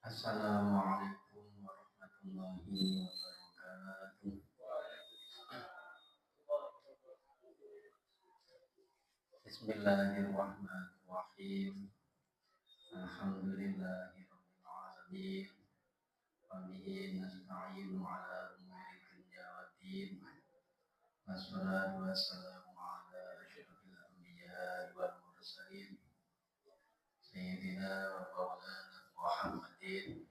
Assalamualaikum warahmatullahi wabarakatuh. Bismillahirrahmanirrahim. Alhamdulillahirabbil alamin. Wa bihi nasta'inu ala umuri dunya waddin. Wassalatu wassalamu ala asyrafil anbiya'i wal mursalin. Sayyidina wa maulana Muhammadin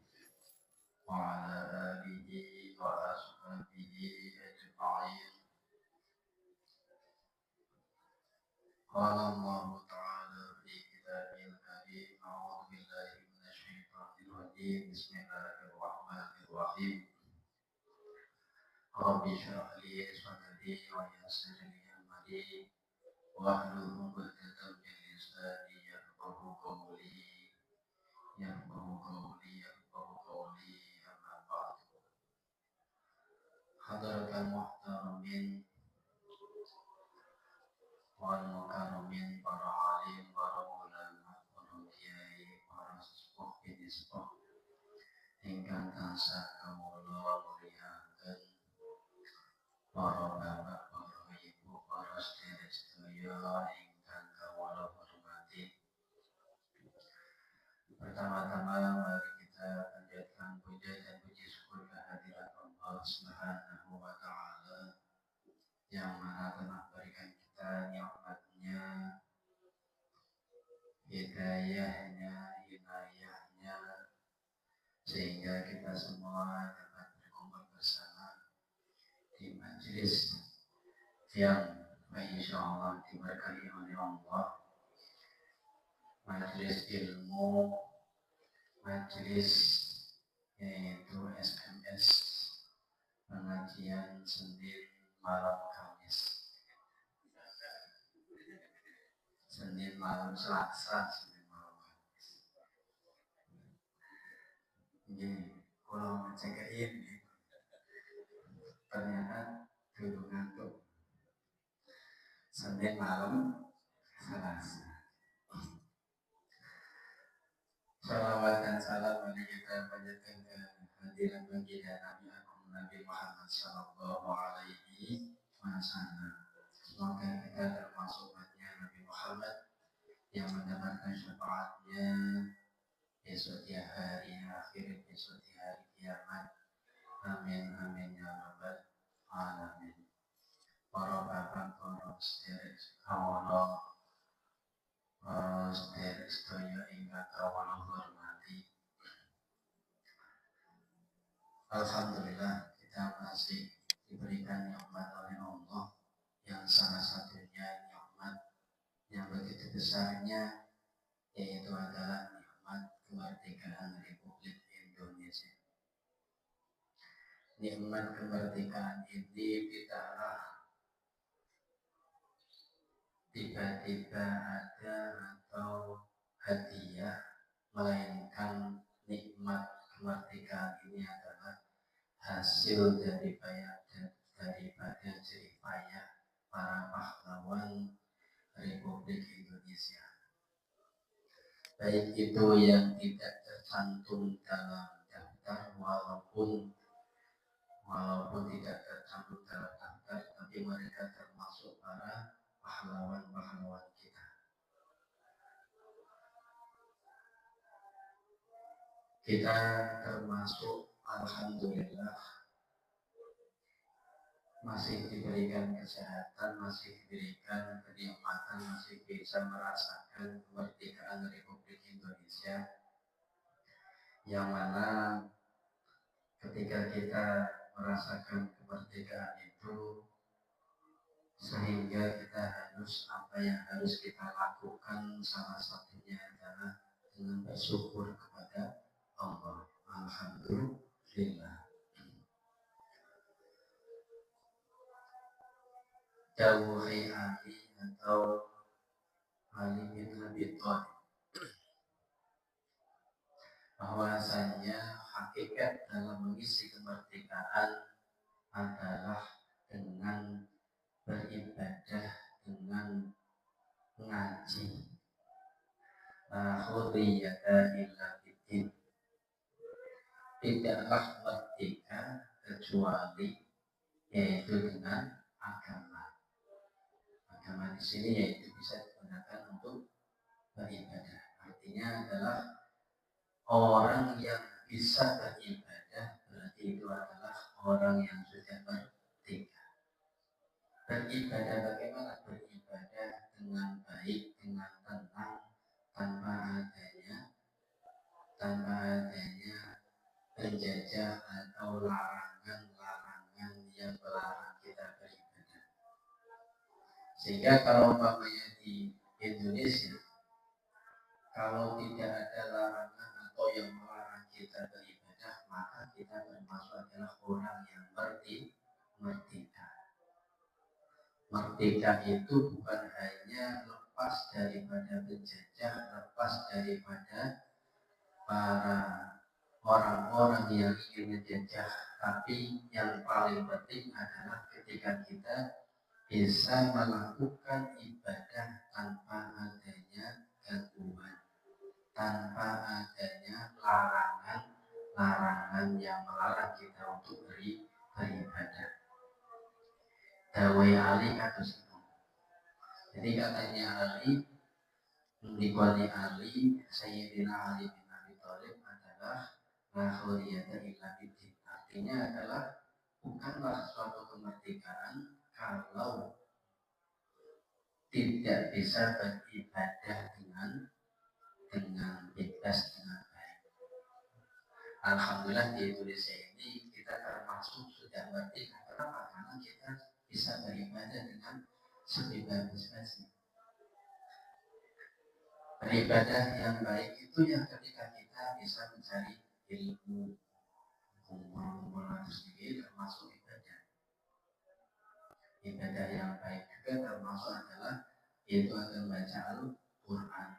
wa ala alihi wa ashabihi ajma'in. قال الله تعالى في كتابه الكريم أعوذ بالله من الشيطان الرجيم بسم الله الرحمن الرحيم رب اشرح لي صدري ويسر لي أمري واحلل عقدة من لساني يفقهوا قولي أما بعد حضرة المحترمين والمكرمين para alim, para ulama, para kiai, para sepuh bini sepuh ingkang tansah kawula mulyakaken, para bapak, para ibu, para sedherek sedaya ingkang kawula hormati. Pertama-tama mari kita panjatkan puja dan puji syukur kehadirat Allah Subhanahu wa taala yang mana telah berikan kita nikmatnya, hidayahnya, inayahnya, sehingga kita semua dapat berkumpul bersama di majelis yang insya Allah diberkahi oleh Allah, majelis ilmu, majelis yaitu SMS pengajian Senin malam Kamis, Senin malam Selasa, Senin malam Kamis. Jadi kalau ngecekin ternyata dulu ngantuk. Senin malam Selasa. Salawat dan salam mari kita panjatkan kehadiran baginda Nabi Agung Nabi Muhammad Sallallahu Alaihi Wasallam. Semoga kita termasuk umatnya Nabi Muhammad yang mendapatkan syafaatnya besok di hari akhir, besok di hari kiamat. Amin amin ya rabbal alamin. Para bapak, para sedherek kawula, para sedherek sedaya ingkang kawula hormati. Alhamdulillah kita masih diberikan nikmat oleh Allah yang salah satunya nikmat yang begitu besarnya, yaitu adalah nikmat kemerdekaan Republik Indonesia. Nikmat kemerdekaan ini tidaklah tiba-tiba ada atau hadiah, melainkan nikmat kemerdekaan ini adalah hasil daripada jerih payah para pahlawan Republik Indonesia, baik itu yang tidak tercantum dalam daftar walaupun tidak tercantum dalam daftar, tapi mereka termasuk para pahlawan-pahlawan kita. Kita termasuk, alhamdulillah, masih diberikan kesehatan, masih diberikan kenikmatan, masih bisa merasakan kemerdekaan Republik Indonesia, yang mana ketika kita merasakan kemerdekaan itu, sehingga kita harus, apa yang harus kita lakukan, salah satunya adalah dengan bersyukur kepada Allah. Alhamdulillah. lillah. Dawuhi Ali atau Ali bin Abi Thalib bahwasanya hakikat dalam mengisi kemerdekaan adalah dengan beribadah, dengan ngaji. La hurriyata illa bid-din. Tidaklah merdeka kecuali yaitu dengan agama. Agama di sini yaitu bisa digunakan untuk beribadah. Artinya adalah orang yang bisa beribadah berarti itu adalah orang yang sudah merdeka. Beribadah bagaimana? Beribadah dengan baik, dengan tenang, tanpa adanya penjajah atau larangan-larangan yang melarang kita beribadah. Sehingga kalau umpamanya di Indonesia, kalau tidak ada larangan atau yang melarang kita beribadah, maka kita termasuk adalah orang yang merdeka. Merdeka itu bukan hanya lepas daripada penjajah, lepas daripada para orang-orang yang ingin menjajah, tapi yang paling penting adalah ketika kita bisa melakukan ibadah tanpa adanya gangguan, tanpa adanya larangan yang melarang kita untuk beribadah. Dawai Ali atau itu. Jadi katanya Ali, dikuali Ali, Sayyidina Ali bin Abi Thalib adalah la hurriyata illa bid-din. Artinya adalah bukanlah suatu kemerdekaan kalau tidak bisa beribadah dengan bebas, dengan baik. Alhamdulillah di Indonesia ini kita termasuk sudah merdeka. Kenapa? Karena kita bisa beribadah dengan sebebas-bebasnya. Beribadah yang baik itu yang ketika kita bisa mencari ilmu, kumpul sedikit termasuk ibadah. Ibadah yang baik juga termasuk adalah yaitu akan baca Al-Quran.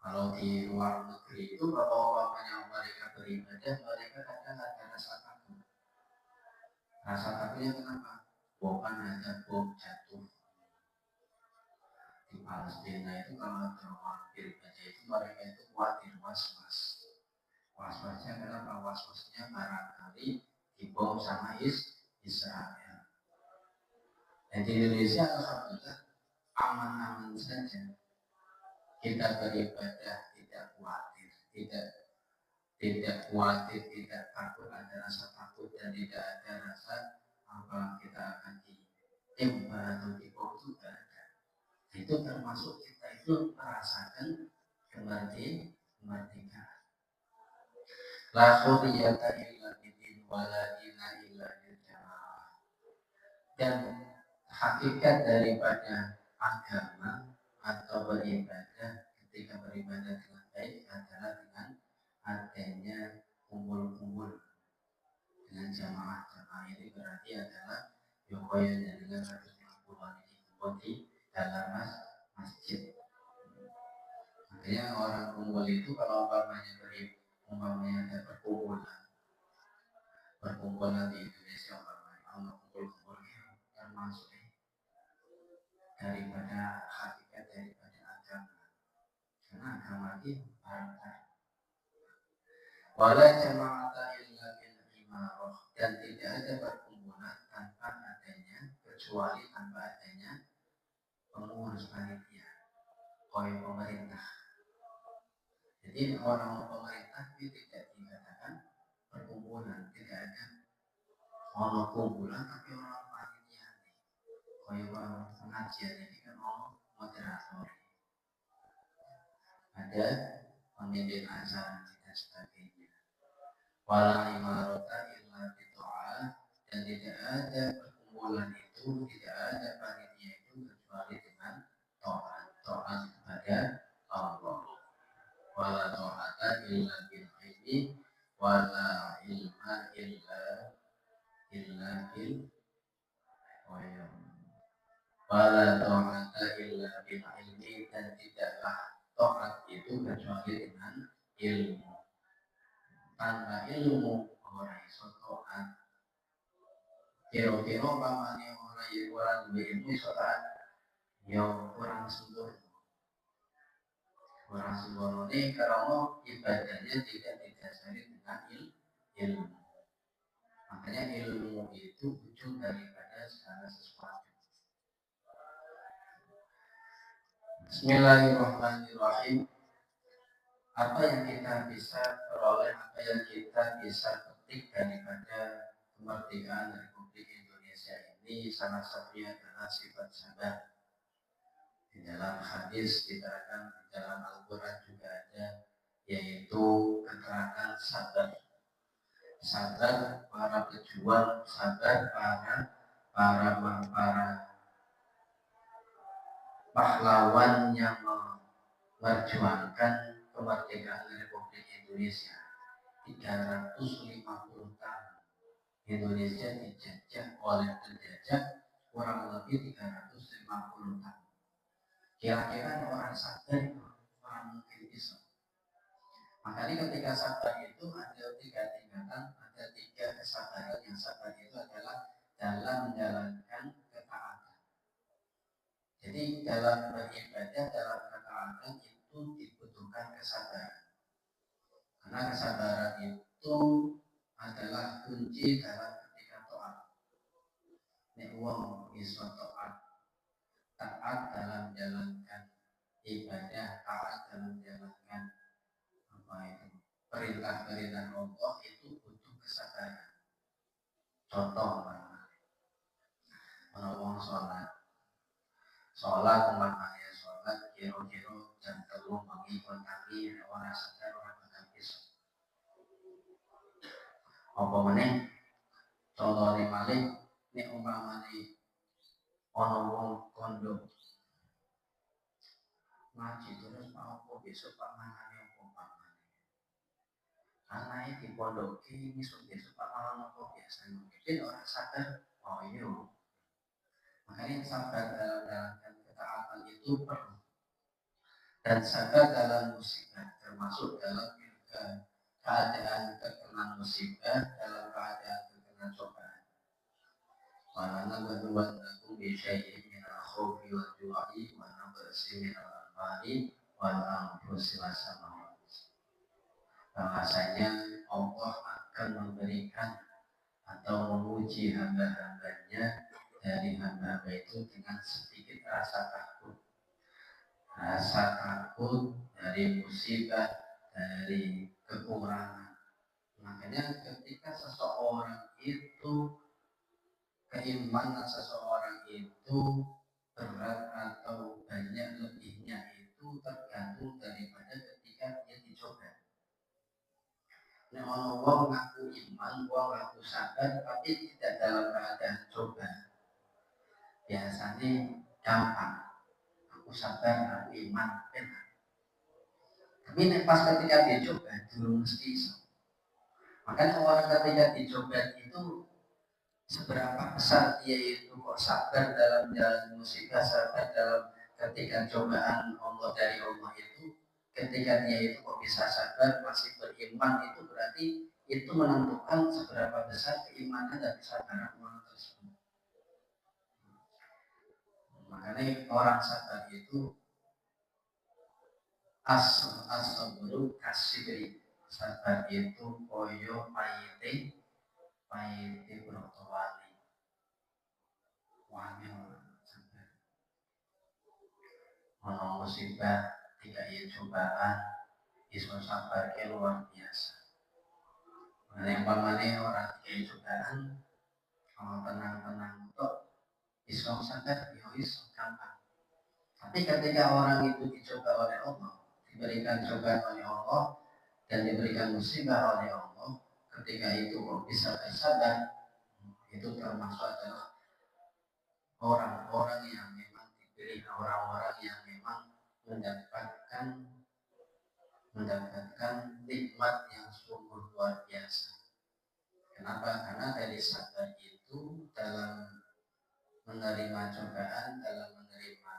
Kalau di luar negeri itu kalau orangnya mereka beribadah, mereka kadang ada rasa takut. Rasa takutnya kenapa? Bukan hanya bom jatuh. Di Palestina itu kalau ada orang beribadah itu mereka itu khawatir, was-was. Was-wasnya kenapa? Was-wasnya barangkali dibom sama Israel. Dan di Indonesia alhamdulillah aman-aman saja. Kita beribadah tidak khawatir, tidak khawatir, tidak takut, ada rasa takut dan tidak ada rasa apa kita akan ditembak atau dibom juga ada. Itu termasuk kita itu merasakan kemerdekaan. La hurriyata illa bid-din wa la dina illa bil-jamaah. Dan hakikat daripada agama atau beribadah ketika beribadah dengan baik adalah dengan adanya kumpul-kumpul dengan jamaah ini berarti adalah yokoya dengan 150 ini kumpul di dalam masjid. Makanya orang kumpul itu kalau umpamanya ada perkumpulan di Indonesia umpamanya kumpul-kumpul termasuk daripada hakikat daripada agama. Karena agama itu barang. Wala jama'ata illa bil imarah, dan tidak ada perkumpulan tanpa adanya kecuali tanpa adanya pengurus panitia, oleh pemerintah. Jadi orang pemerintah itu tidak dikatakan perkumpulan, tidak ada orang kumpulan tapi orang panitia. Kayak pengajian ini kan orang moderator, ada pemimpin acara dan sebagainya. Wala imarata illa bid'ah, dan tidak ada perkumpulan itu, tidak ada panitia itu kecuali dengan taat kepada Allah. Wala ta'ata illa bil ilmi wala ilma wala ta'ata illa bil ilmi, dan tidaklah taat itu kecuali dengan ilmu. Tanpa ilmu orang iso taat. Kira-kira pamane orang duwe ilmu iso taat, yo kurang sempurna. Kurang sempurna ini karena ibadahnya tidak didasari dengan ilmu. Makanya ilmu itu ujung daripada segala sesuatu. Bismillahirrahmanirrahim. Apa yang kita bisa peroleh, apa yang kita bisa petik daripada kemerdekaan Republik Indonesia ini, salah satunya adalah sifat sabar. Di dalam hadis diterangkan, di dalam Al-Quran juga ada, yaitu keterangan sabar. Sabar para pejuang, sabar para pahlawan yang memperjuangkan kemerdekaan Republik Indonesia. 350 tahun Indonesia dijajah oleh penjajah kurang lebih 350 tahun. Kira-kira orang sabar itu orang mungkin bisa. Makanya ketika sabar itu ada 3 tingkatan, ada 3 kesabaran. Yang sabar itu adalah dalam menjalankan ketaatan. Jadi dalam beribadah, dalam ketaatan itu dibutuhkan kesabaran. Karena kesabaran itu adalah kunci dalam ketika taat. Nek wong iso taat dalam menjalankan ibadah, taat dalam menjalankan perintah-perintah Allah, itu butuh kesabaran. Contoh, orang sholat umpamanya sholat kira-kira jam 3 pagi kontangi orang sadar orang bakal bisa. Apa meneh contohnya malih nek umpamane ana wong kondo ngaji terus apa besok pak mangane apa pamane. Anake dipondoki besok pak mangan apa biasa mungkin orang sadar oh iya. Makanya sabar dalam menjalankan ketaatan itu perlu. Dan sabar dalam musibah, termasuk dalam keadaan terkena musibah, dalam keadaan terkena cobaan. وَلَنَبْلُوَنَّكُمْ بِشَيْءٍ مِنَ الْخَوْفِ وَالْجُوعِ وَنَقْصٍ مِنَ الْأَمْوَالِ وَالْأَنْفُسِ وَالثَّمَرَاتِ. Bahwasanya Allah akan memberikan atau menguji hamba-hambanya dari hamba-hamba itu dengan sedikit rasa takut. Rasa takut dari musibah, dari kekurangan. Makanya ketika seseorang itu, keimanan seseorang itu berat atau banyak lebihnya itu tergantung daripada ketika dia dicoba. Nah, orang ngaku iman, orang ngaku sabar, tapi tidak dalam keadaan coba. Biasanya gampang. Aku sabar, aku iman, enak. Tapi pas ketika dia coba, belum mesti iso. Makanya orang ketika dicoba itu seberapa besar dia itu kok sabar dalam jalan musibah, sabar dalam ketika cobaan Allah dari Allah itu, ketika dia itu kok bisa sabar, masih beriman, itu berarti itu menentukan seberapa besar keimanan dan kesabaran orang tersebut. Makanya orang sabar itu as-sabru kasibri. Sabar itu koyo pahite broto wali. Wangil sabar. Ono musibah tidak cobaan, iso sabar ke luar biasa. Yang pamane orang tiga cobaan, kalau tenang-tenang untuk iso sabar, yo iso gampang. Tapi ketika orang itu dicoba oleh Allah, diberikan cobaan oleh Allah dan diberikan musibah oleh Allah, ketika itu kok bisa bersabar, itu termasuk adalah orang-orang yang memang dipilih, orang-orang yang memang mendapatkan nikmat yang sungguh luar biasa. Kenapa? Karena dari sabar itu dalam menerima cobaan, dalam menerima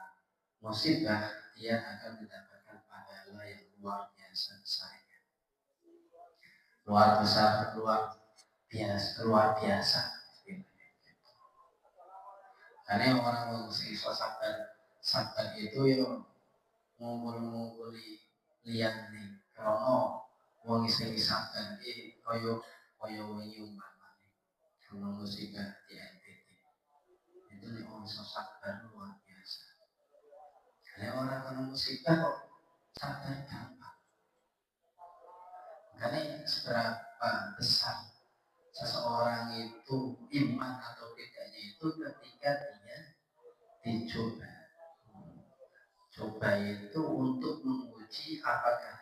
musibah, dia akan mendapatkan pahala yang luar biasa besarnya. Luar biasa. Karena orang siswa sabar itu yo ngumpuli liyan nih. Kalau wong sing sabar iki kaya wingi umpamane kena musibah di NTT. Itu nih orang sabar luar biasa. Karena orang kena musibah kok sabar gampang. Karena seberapa besar seseorang itu iman atau tidaknya itu ketika dia dicoba. Coba itu untuk menguji apakah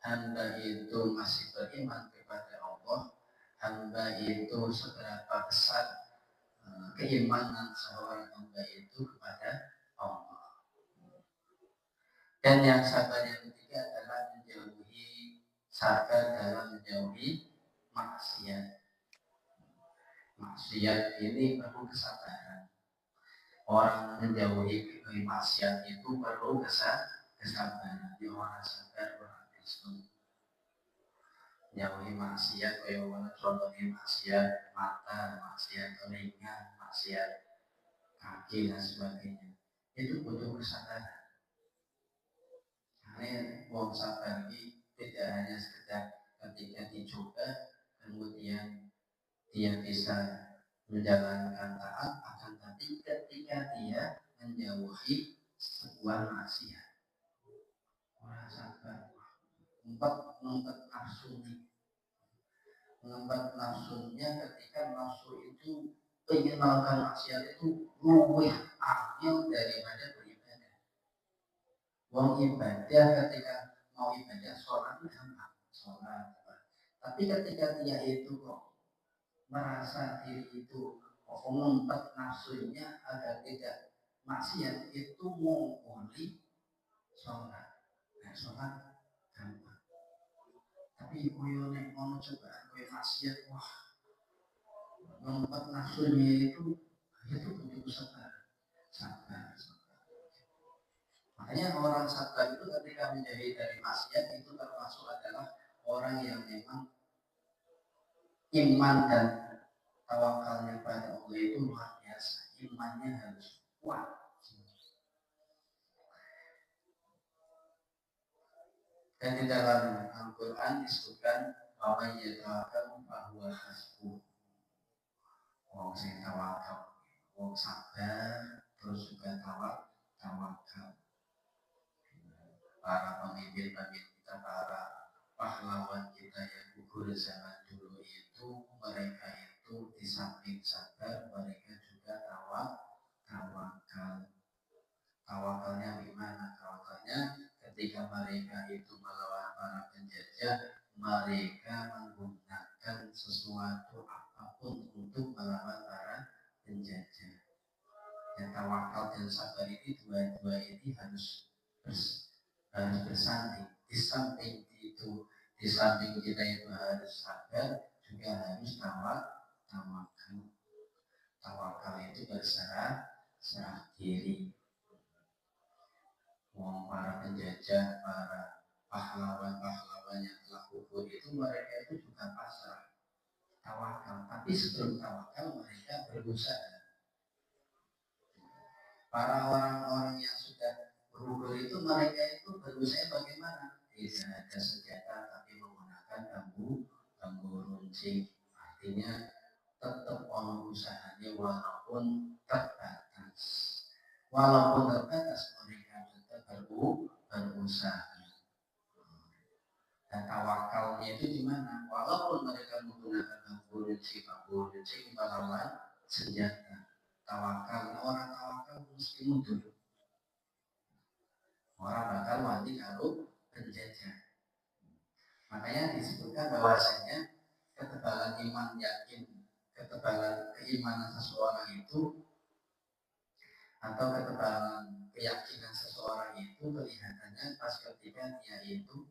hamba itu masih beriman kepada Allah, hamba itu seberapa besar keimanan seorang hamba itu kepada Allah. Dan yang sabar yang ketiga adalah sabar dalam menjauhi maksiat. Maksiat ini perlu kesabaran. Orang menjauhi maksiat itu perlu kesabaran. Dia orang sabar, orang Islam. Menjauhi maksiat, kayak mana contohnya maksiat mata, maksiat telinga, maksiat kaki dan sebagainya. Itu butuh kesabaran. Karena wong sabar ini tidak hanya sekedar ketika dicoba, kemudian dia bisa menjalankan taat, akan tapi ketika dia menjauhi sebuah maksiat, orang sabar mengempat nafsunya ketika nafsu itu ingin melakukan maksiat itu lebih ambil daripada beribadah. Wong ibadah ketika mau ibadah sholat itu gampang, sholat. Tapi ketika dia itu kok merasa diri itu mengempat nafsunya agar tidak maksiat, itu menguli sholat. Nah, sholat gampang. Tapi koyo nek ono cobaan koyo maksiat, wah mengempat nafsunya itu butuh sabar. Makanya orang sabar itu ketika menjauhi dari maksiat itu termasuk adalah orang yang memang iman dan tawakalnya pada Allah itu luar biasa. Imannya harus kuat. Dan di dalam Al-Quran disebutkan bahwa ia tawakal bahwa hasbuh. Wong sing tawakal, wong sabar, terus juga tawakal. Para pemimpin kita, para pahlawan kita yang gugur zaman dulu itu, mereka itu di samping sabar, mereka juga tawakal. Tawakalnya gimana? Tawakalnya ketika mereka itu melawan para penjajah, mereka menggunakan sesuatu apapun untuk melawan para penjajah. Dan tawakal dan sabar ini dua-dua ini harus bersanding. Di samping kita itu harus sabar, juga harus tawakal. Tawakal itu berserah diri. Para penjajah, para pahlawan yang telah gugur itu, mereka itu juga pasrah, tawakal. Tapi sebelum tawakal mereka berusaha. Para orang-orang yang sudah gugur itu, mereka itu berusaha bagaimana? Tidak ada senjata, tapi menggunakan bambu runcing. Artinya tetap orang usahanya walaupun terbatas. Mereka tetap berusaha. Dan tawakalnya itu di mana? Walaupun mereka menggunakan bambu runcing melawan senjata. Orang tawakal mesti mundur. Orang bakal mati kalau penjajah. Makanya disebutkan bahwasanya ketebalan iman yakin, ketebalan keimanan seseorang itu atau ketebalan keyakinan seseorang itu kelihatannya pas ketika dia itu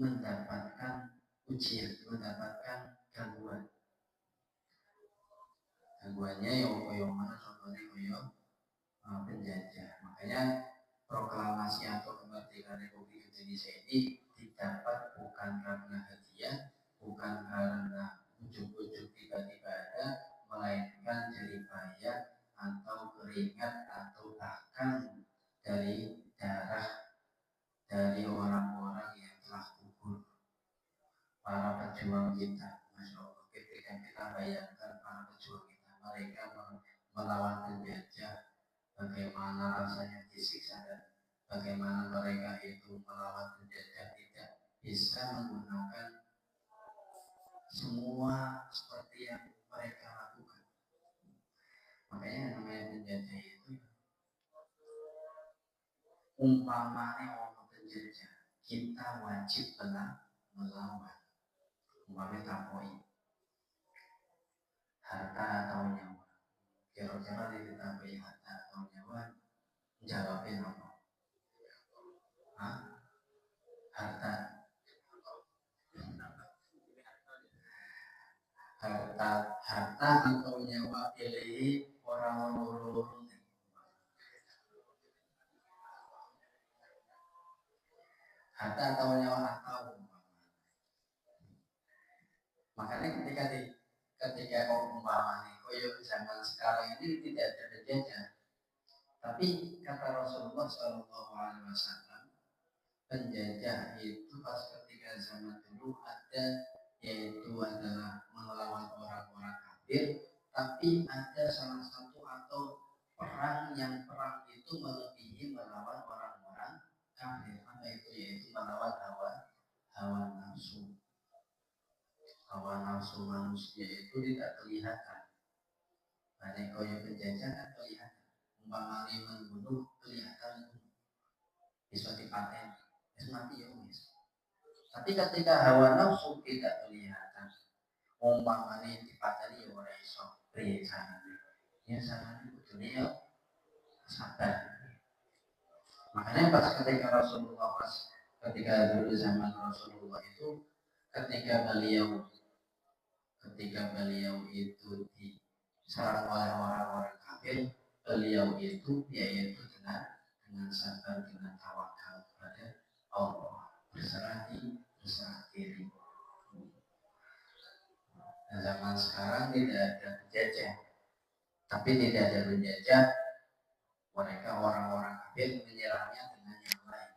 mendapatkan ujian, mendapatkan gangguan. Gangguannya yang mana contohnya contohnya koyo penjajah. Makanya proklamasi atau kemerdekaan Republik Indonesia ini didapat bukan karena hadiah, bukan karena ujuk-ujuk tiba-tiba ada, melainkan dari payah atau keringat atau bahkan dari darah dari orang-orang yang telah gugur, para pejuang kita. Masya Allah, ketika kita bayangkan para pejuang kita, mereka melawan penjajah, bagaimana rasanya disiksa dan bagaimana mereka itu melawan penjajah tidak bisa menggunakan semua seperti yang mereka lakukan. Makanya namanya penjajah itu umpamanya orang penjajah, kita wajib melawan. Umpamanya takoi harta atau nyawa, kira-kira ditakoi harta atau nyawa, jawabin apa? Harta atau nyawa, pilih orang loro-loro. Harta atau nyawa atau makanya ketika umpamanya koyo zaman sekarang ini tidak ada penjajah, tapi kata Rasulullah SAW, penjajah itu pas ketika zaman dulu ada, yaitu adalah melawan orang-orang kafir, tapi ada salah satu atau perang yang perang itu melebihi melawan orang-orang kafir. Apa itu? Yaitu melawan hawa nafsu. Hawa nafsu manusia itu tidak kelihatan. Banyak koyo penjajah kan kelihatan. Umpamanya membunuh kelihatan, bisa dipaten, mati ya wis. Tapi ketika hawa nafsu tidak kelihatan, umpamanya dipateni ya ora iso priye carane. Ya carane kudune ya sabar. Makanya pas ketika Rasulullah ketika dulu zaman Rasulullah itu ketika beliau itu diserang oleh orang-orang kafir, beliau itu yaitu dengan sabar, dengan tawakal kepada Allah, berserah diri. Nah, zaman sekarang tidak ada penjajah, tapi tidak ada penjajah, mereka orang-orang kafir menyerangnya dengan yang lain,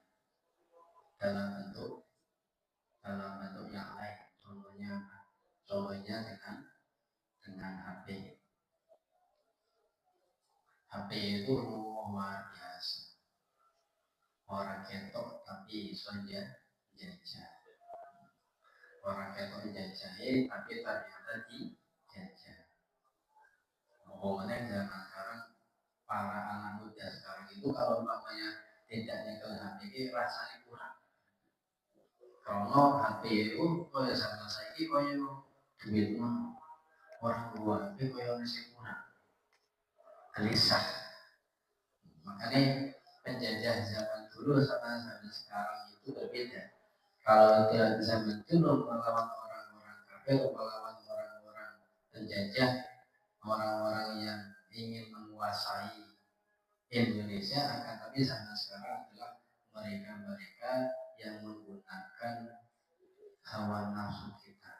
dalam bentuk yang lain. Contohnya dengan HP. HP itu luar biasa. Orang ketok tapi saja jajah. Orang ketok jajahin tapi ternyata dijajah. Ngomongnya zaman sekarang, para anak muda sekarang itu kalau namanya tidak nyekel HP ini rasanya kurang. Karena HP itu kalau sama saya ini kalau duit orang tua itu kalau masih kurang. Gelisah. Makanya penjajah zaman dulu sama zaman sekarang itu berbeda. Kalau dia zaman dulu melawan orang-orang kafir, melawan orang-orang penjajah, orang-orang yang ingin menguasai Indonesia, akan tapi zaman sekarang adalah mereka-mereka yang menggunakan hawa nafsu kita.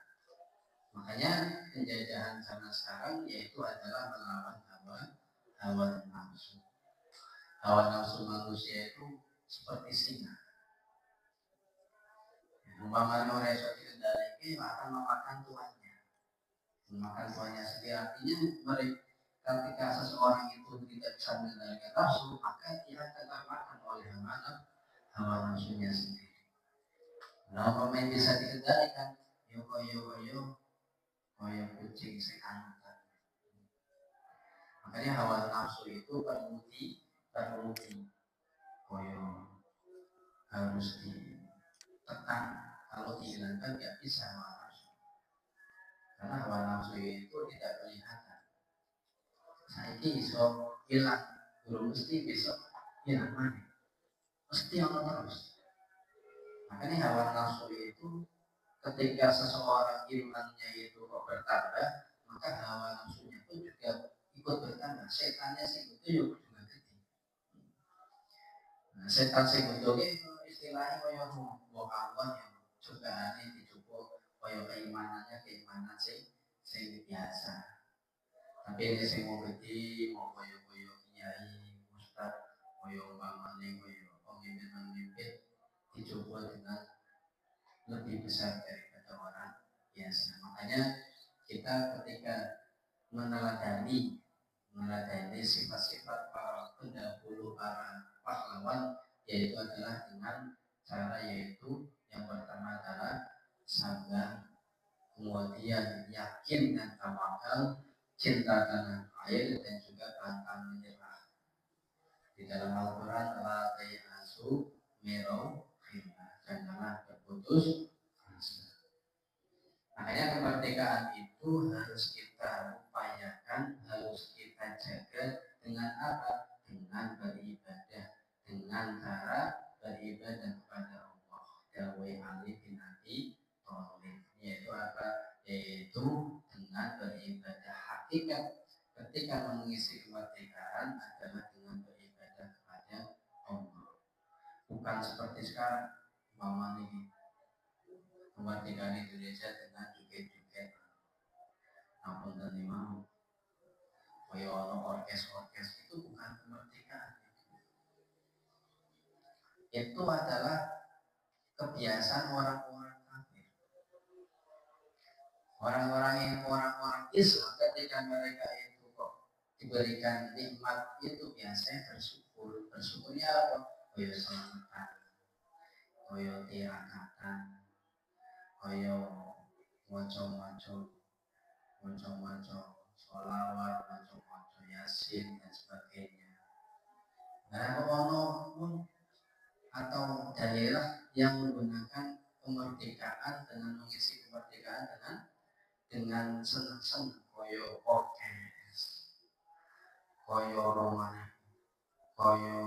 Makanya penjajahan zaman sekarang yaitu adalah melawan hawa nafsu. Hawa nafsu manusia itu seperti singa. Umpamanya orang yang dikendalikan akan memakan tuannya. Memakan tuannya sendiri, artinya mereka ketika seseorang itu tidak bisa mengendalikan nafsu, maka dia akan termakan oleh hawa nafsunya sendiri. Nah, umpamanya bisa dikendalikan, koyo kucing sekanutan. Makanya hawa nafsu itu perlu koyo harus ditekan. Kalau dihilangkan nggak bisa hawa nafsu, karena hawa nafsu itu tidak kelihatan. Saiki iso hilang, belum mesti besok hilang mana, mesti orang terus. Makanya hawa nafsu itu ketika seseorang ilmunya itu kok bertambah, maka hawa nafsunya itu juga ikut bertambah. Setannya sing itu yo juga gede. Nah, setan sing itu istilahnya kaya wong Allah yang cobaane dicoba kaya keimanan sing biasa. Tapi ini sing mau gede mau kaya kiai ustaz kaya umpamane kaya pemimpin-pemimpin dicoba dengan lebih besar daripada orang biasa. Makanya kita ketika meneladani sifat-sifat para pendahulu, para pahlawan, yaitu adalah dengan cara yaitu yang pertama adalah sabar, kemudian yakin dan tawakal, cinta tanah air, dan juga pantang menyerah. Di dalam Al-Quran la tayasu mero khillah, janganlah berputus asa. Makanya kemerdekaan itu harus kita upayakan, harus kita jaga dengan apa? Dengan beribadah, dengan cara beribadah kepada Allah. Dawe Ali bin Abi Thalib, yaitu apa? Yaitu dengan beribadah. Hakikat ketika mengisi kemerdekaan adalah dengan beribadah kepada Allah. Bukan seperti sekarang, mama nih kemerdekaan Indonesia dengan joget-joget. Ampun dan mau kaya orkes itu bukan kemerdekaan. Itu adalah kebiasaan orang-orang kafir. Orang-orang Islam ketika mereka itu kok diberikan nikmat itu biasanya bersyukur. Bersyukurnya apa? Kaya selamatan, kaya tirakatan, kaya macam-macam sholawat, macam-macam yasin dan sebagainya. Nah, kalau atau daerah yang menggunakan kemerdekaan dengan mengisi kemerdekaan dengan senang-senang, koyo orkes, koyo roman, koyo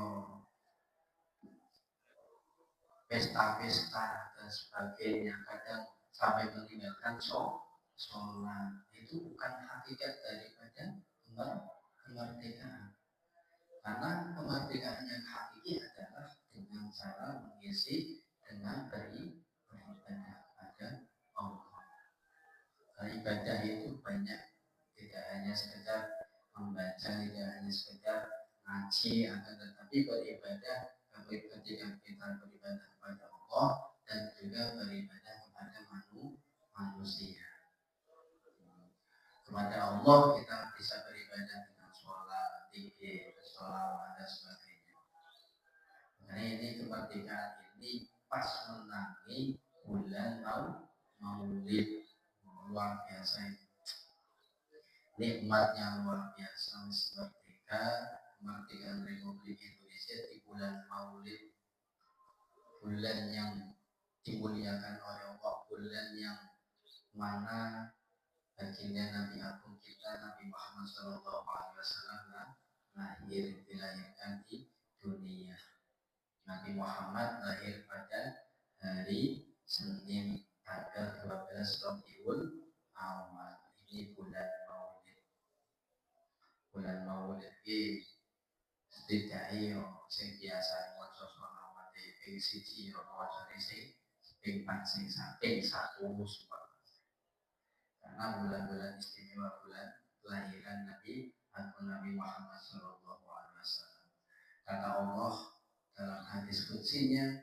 pesta-pesta dan sebagainya, kadang sampai meninggalkan sholat. Itu bukan hakikat daripada kemerdekaan. Karena kemerdekaan yang hakiki adalah dengan cara mengisi dengan beribadah kepada Allah. Ibadah itu banyak, tidak hanya sekedar membaca, tidak hanya sekedar ngaji, akan tetapi beribadah ketika kita beribadah kepada Allah dan juga beribadah kepada manusia. Kepada Allah kita bisa beribadah dengan sholat, zikir, sholawat dan sebagainya. Nah, ini kemerdekaan ini pas menangi bulan Maulid, luar biasa ini. Nikmatnya luar biasa, kemerdekaan Republik Indonesia di bulan Maulid, bulan yang dimuliakan oleh Allah, bulan yang mana baginda Nabi Agung kita Nabi Muhammad SAW dilahirkan di dunia. Nabi Muhammad lahir pada hari Senin tanggal 12 Rabiul Awal. Ini bulan Maulid. Bulan Maulid ini setidaknya sing biasa maca sholawat ping 1 yo maca sing ping 4 sing sampai 1 karena bulan-bulan istimewa, bulan kelahiran Nabi Muhammad SAW. Kata Allah dalam hadis qudsinya,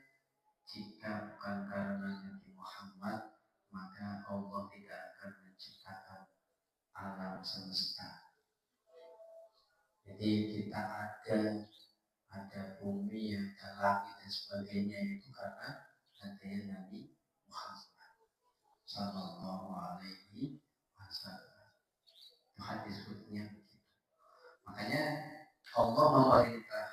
jika bukan karena Nabi Muhammad, maka Allah tidak akan menciptakan alam semesta. Jadi kita ada bumi, ada langit dan sebagainya itu karena adanya Nabi Muhammad Sallallahu Alaihi Wasallam. Hadis qudsinya begitu. Makanya Allah memerintah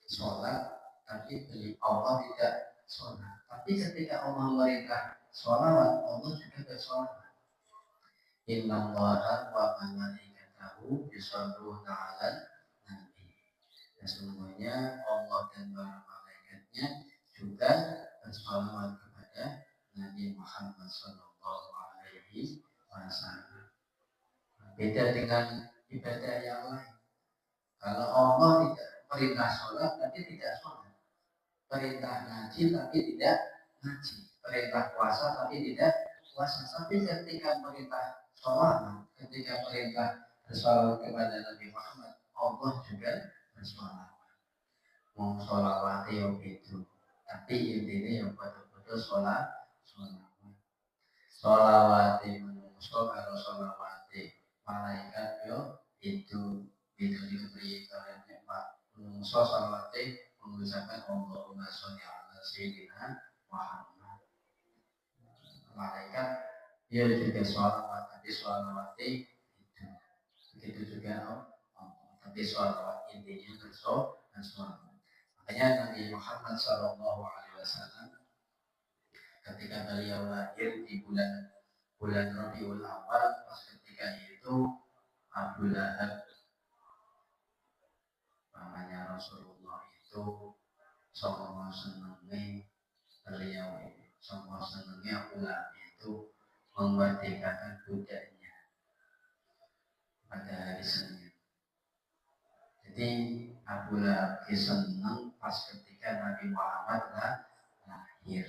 sholat, tapi Allah tidak sholat. Tapi ketika Allah memerintah sholawat, Allah juga bersolawat. Inna Allaha wa malaikatahu yusholluna 'alan nabi. Sesungguhnya Allah dan para malaikatnya juga bersolawat kepada Nabi Muhammad Sallallahu Alaihi Wasallam. Beda dengan ibadah yang lain. Kalau Allah tidak perintah sholat tapi tidak sholat, perintah ngaji tapi tidak ngaji, perintah puasa tapi tidak puasa. Tapi ketika perintah sholat, ketika perintah bersolawat kepada Nabi Muhammad, Allah juga bersolawat. Mau sholawat itu, tapi intinya yang betul-betul sholat. Sholawati menungso karo sholawati malaikat yo itu diberi kalian Pak menungso sholawati mengucapkan Allahumma sholli ala sayyidina Muhammad. Malaikat dia juga sholawat, tapi sholawati itu begitu juga tapi sholawat intinya berso dan sholawat. Makanya Nabi Muhammad Shallallahu Alaihi Wasallam ketika beliau lahir di bulan Rabiul Awal, pas ketika itu Abu Lahab namanya Rasulullah itu sama senangnya beliau itu sama senangnya Abu Lahab itu memerdekakan budaknya pada hari Senin. Jadi Abu Lahab senang pas ketika Nabi Muhammad lahir.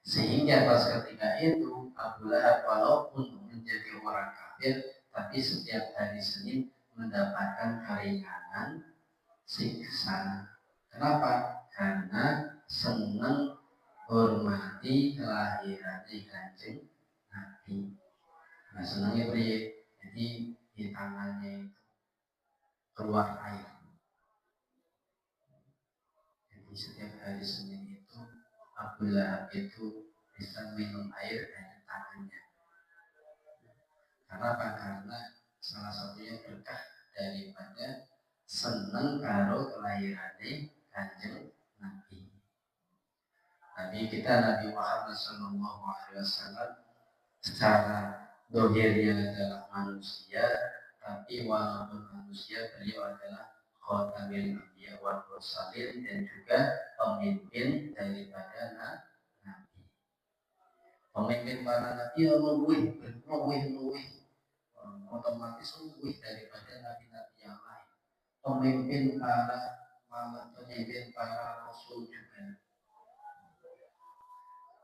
Sehingga pas ketika itu Abu Lahab walaupun menjadi orang kafir, tapi setiap hari Senin mendapatkan keringanan siksa. Kenapa? Karena senang hormati kelahiran Kanjeng Nabi. Nah senangnya beri, jadi di tangannya itu keluar air. Jadi setiap hari Senin itu Abu Lahab itu bisa minum air dari tangannya. Kenapa? Karena salah satunya berkah daripada seneng karo kelahirannya Kanjeng Nabi. Nabi kita Nabi Muhammad Sallallahu Alaihi Wasallam secara dohirnya adalah manusia, tapi walaupun manusia beliau adalah Khatamil Anbiya wal Mursalin dan juga pemimpin daripada Nabi. Pemimpin para Nabi lebih otomatis lebih daripada Nabi-Nabi yang lain. Pemimpin para Rasul juga.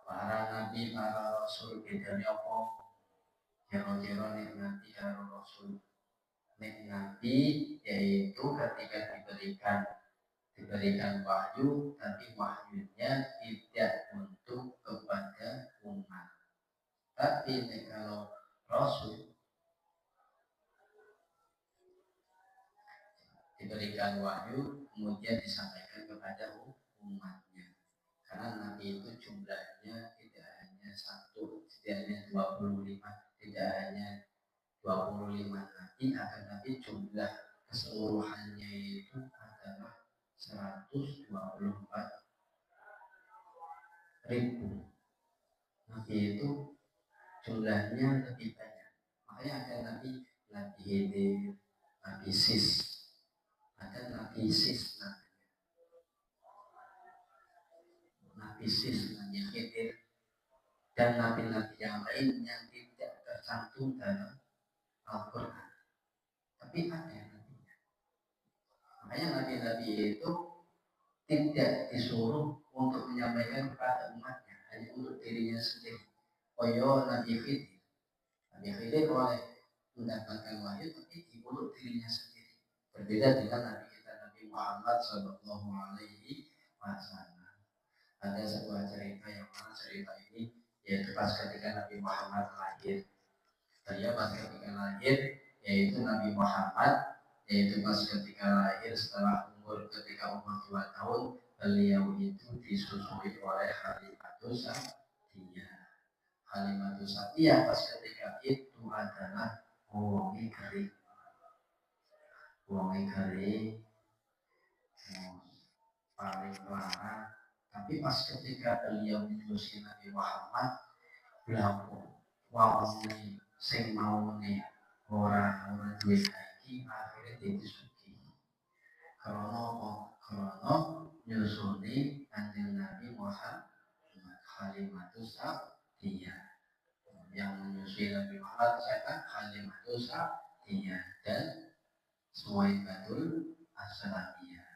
Para Nabi, para Rasul bedanya apa? Kira-kira Nabi para Rasul. Nabi yaitu ketika diberikan wahyu, tapi wahyunya tidak untuk kepada umat. Tapi kalau Rasul diberikan wahyu, kemudian disampaikan kepada umatnya. Karena Nabi itu jumlahnya tidak hanya satu, tidak hanya 25, tidak hanya 25 Nabi, akan tapi jumlah keseluruhannya itu adalah 124.000. Nabi itu jumlahnya lebih banyak. Makanya ada Nabi Hidir, Nabi Sis, ada Nabi Sis Nabi Sis, Nabi Hidir, dan nabi-nabi yang lain yang tidak tercantum dalam Al-Quran. Tapi ada nabinya. Makanya nabi-nabi itu tidak disuruh untuk menyampaikan kepada umatnya, hanya untuk dirinya sendiri. Koyo Nabi Khidir. Nabi Khidir boleh mendapatkan wahyu tapi di mulut dirinya sendiri. Berbeda dengan Nabi kita Nabi Muhammad Sallallahu Alaihi Wasallam. Ada sebuah cerita yang mana cerita ini yaitu pas ketika Nabi Muhammad lahir. Beliau pas ketika lahir yaitu Nabi Muhammad yaitu pas ketika lahir setelah ketika umur 2 tahun beliau itu disusui oleh Halimatus Sa'diyah. Halimatus Sa'diyah pas ketika itu adalah wongi kering paling larang. Tapi pas ketika beliau menyusui Nabi Muhammad beliau wongi sing mau nih orang duwe lagi akhirnya disuki karena nyusuni Kanjeng Nabi Muhammad Halimatus Sa'diyah yang menyusui Nabi Muhammad siapa? Halimatus Sa'diyah dan Suwaibatul Aslamiyah.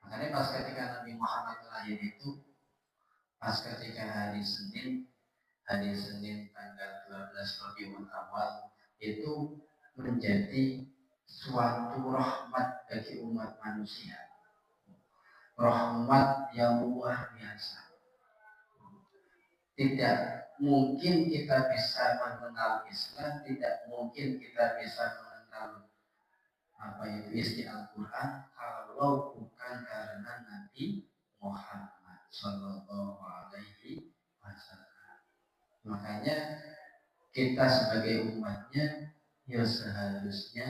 Makanya pas ketika Nabi Muhammad lahir itu, pas ketika hari Senin tanggal 12 Rabiul Awal itu menjadi suatu rahmat bagi umat manusia, rahmat yang luar biasa. Tidak mungkin kita bisa mengenal Islam, tidak mungkin kita bisa mengenal apa itu isi Al-Quran kalau bukan karena Nabi Muhammad Sallallahu Alaihi Wasallam. Makanya kita sebagai umatnya ya seharusnya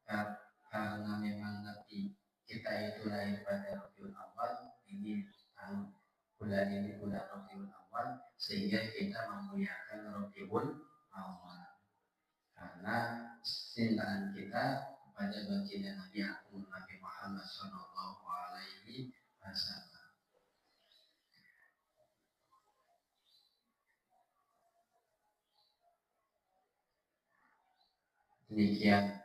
karena memang Nabi kita itu lahir pada Rabiul Awal, ini bulan ini bulan Rabiul Awal, sehingga kita memuliakan Rabiul Awal karena cintaan kita kepada baginda Nabi Agung Nabi Muhammad Sallallahu Alaihi Wasallam. Demikian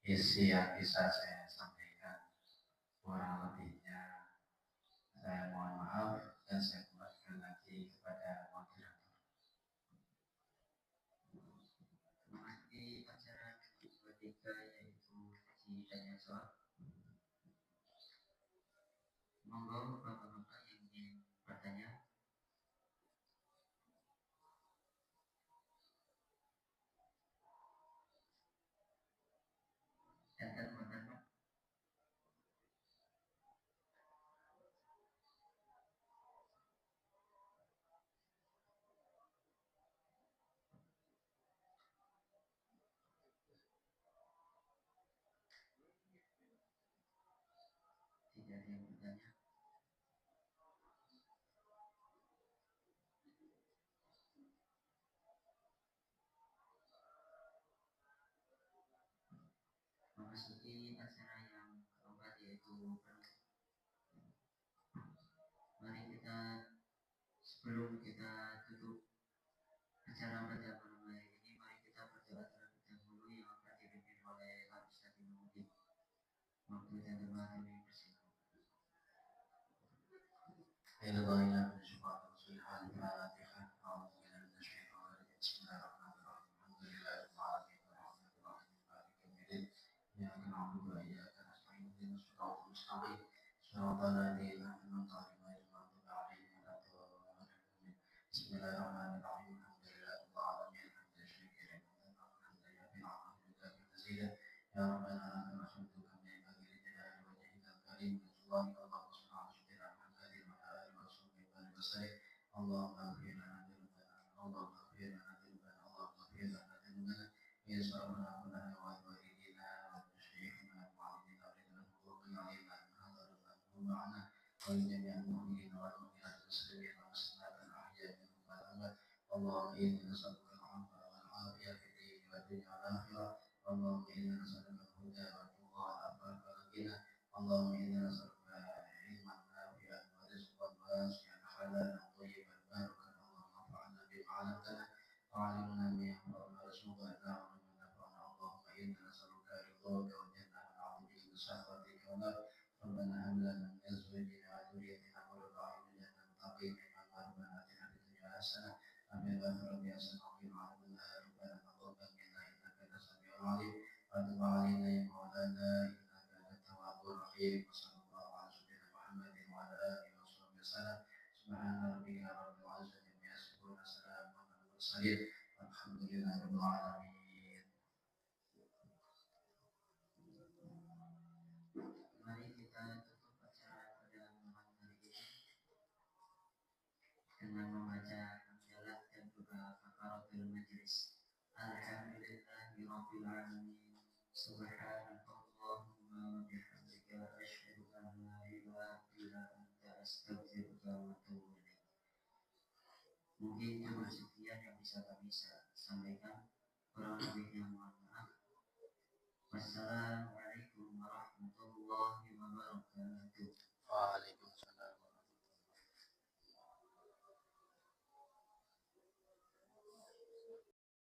isi yang bisa saya sampaikan. Kurang lebihnya saya mohon maaf dan saya kembalikan lagi kepada moderator. Di acara ketiga yaitu uji tanya jawab. Monggo bapak-bapak yang ingin bertanya. Dan bapak. Tidak ada yang bertanya. Memasuki acara yang keempat yaitu mari kita sebelum kita tutup acara pada malam hari ini, mari kita berdoa terlebih dahulu yang akan dipimpin oleh Ustaz Muhammad. Waktu dan doa kami persilakan. Bismillahirrahmanirrahim. Ya Rabbana lakal hamdu kama yanbaghi li jalali wajhikal karim. Allahumma salli ala Muhammadin wa ala alihi wa sahbihi Allahumma ighfir lana dhunubana, Allahumma ighfir lana dhunubana, Allahumma ighfir lana dhunubana, ya sayyidina kullana wa walidina wa masyayikhina wa mu'allimina wa ridwan huquqina alaina min hadarina wa ma'ana wa li jami'il mu'minina wal mu'minat muslimin wa muslimat al-ahya'i minhum wal amwat. Allahumma inni nas'aluka al-'afwa wal 'afiyata fid din wad dunya wal akhirah. اللهم إنا نسألك الهدى والتقى والعفاف والغنى. اللهم إنا نسألك علما نافعا ورزقا واسعا حلالا طيبا باركا. اللهم انفعنا بما علمتنا وعلمنا ما ينفعنا وارزقنا علما ينفعنا. اللهم إنا نسألك رضاك والجنة ونعوذ بك من سخطك والنار. ربنا هب لنا من أزواجنا وذريتنا قرة أعين واجعلنا للمتقين إماما. ربنا آتنا في الدنيا حسنة وفي الآخرة حسنة وقنا عذاب النار. ربنا تقبل منا إنك أنت السميع العليم وتب علينا يا مولانا إنك أنت التواب الرحيم. وصلى الله على سيدنا محمد وعلى آله وصحبه وسلم. سبحان ربك رب العزة عما يصفون وسلام على المرسلين والحمد لله رب العالمين. Mari kita tutup acara pada malam hari ini dengan membaca hamdalah dan juga kafaratul majlis. Alhamdulillahirabbil alamin. Subhanakallahumma wa bihamdika asyhadu an la ilaha illa anta astaghfiruka wa atubu ilaik. Mungkin cukup sekian yang bisa kami sampaikan. Kurang lebihnya mohon maaf. Wassalamualaikum warahmatullahi wabarakatuh.